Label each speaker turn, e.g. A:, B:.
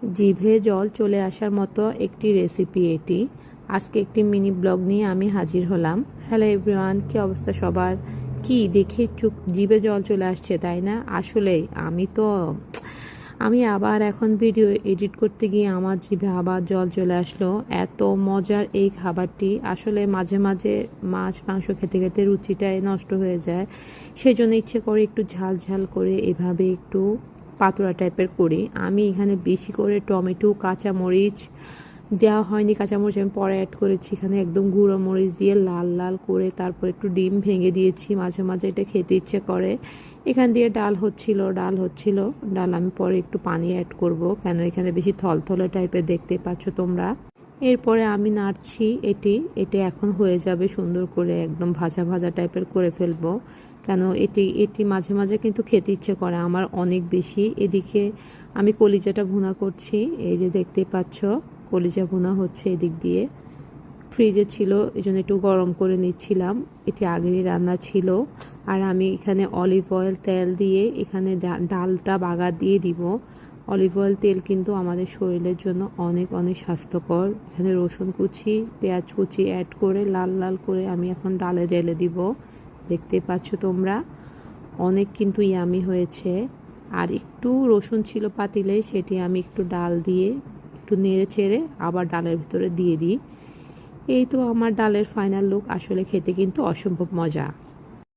A: জিভে জল চলে আসার মতো একটি রেসিপি এটি। আজকে একটি মিনি ব্লগ নিয়ে আমি হাজির হলাম। হ্যালো এভরিওয়ান, কী অবস্থা সবার? কি দেখে জিভে জল চলে আসছে, তাই না? আসলেই আমি আবার এখন ভিডিও এডিট করতে গিয়ে আমার জিভে আবার জল চলে আসলো। এত মজার এই খাবারটি, আসলে মাঝে মাঝে মাছ মাংস খেতে খেতে রুচিটাই নষ্ট হয়ে যায়। সেই জন্য ইচ্ছে করে একটু ঝাল ঝাল করে এভাবে একটু পাতুড়া টাইপের করি। আমি এখানে বেশি করে টমেটো, কাঁচামরিচ দেওয়া হয়নি, কাঁচামরিচ আমি পরে অ্যাড করেছি। এখানে একদম গুঁড়ো মরিচ দিয়ে লাল লাল করে তারপর একটু ডিম ভেঙে দিয়েছি। মাঝে মাঝে এটা খেতে ইচ্ছে করে। এখান দিয়ে ডাল হচ্ছিল। ডাল আমি পরে একটু পানি অ্যাড করব, কেন এখানে বেশি থলথলে টাইপের দেখতে পাচ্ছ তোমরা। এরপরে আমি নাড়ছি এটি এখন হয়ে যাবে সুন্দর করে, একদম ভাজা ভাজা টাইপের করে ফেলবো। কেন এটি মাঝে মাঝে কিন্তু খেতে ইচ্ছে করে আমার অনেক বেশি। এদিকে আমি কলিজাটা ভুনা করছি, এই যে দেখতে পাচ্ছ কলিজা ভুনা হচ্ছে এদিক দিয়ে। ফ্রিজে ছিল, এই জন্য একটু গরম করে নিচ্ছিলাম। এটি আগেরই রান্না ছিল। আর আমি এখানে অলিভ অয়েল তেল দিয়ে এখানে ডালটা বাগার দিয়ে দিব। অলিভ অয়েল তেল কিন্তু আমাদের শরীরের জন্য অনেক অনেক স্বাস্থ্যকর। এখানে রসুন কুচি, পেঁয়াজ কুচি অ্যাড করে লাল লাল করে আমি এখন ডালে ঢেলে দিব। দেখতে পাচ্ছ তোমরা, অনেক কিন্তু ইয়ামি হয়েছে। আর একটু রসুন ছিল পাতিলে, সেটি আমি একটু ডাল দিয়ে একটু নেড়ে চেড়ে আবার ডালের ভিতরে দিয়ে দিই। এই তো আমার ডালের ফাইনাল লুক। আসলে খেতে কিন্তু অসম্ভব মজা।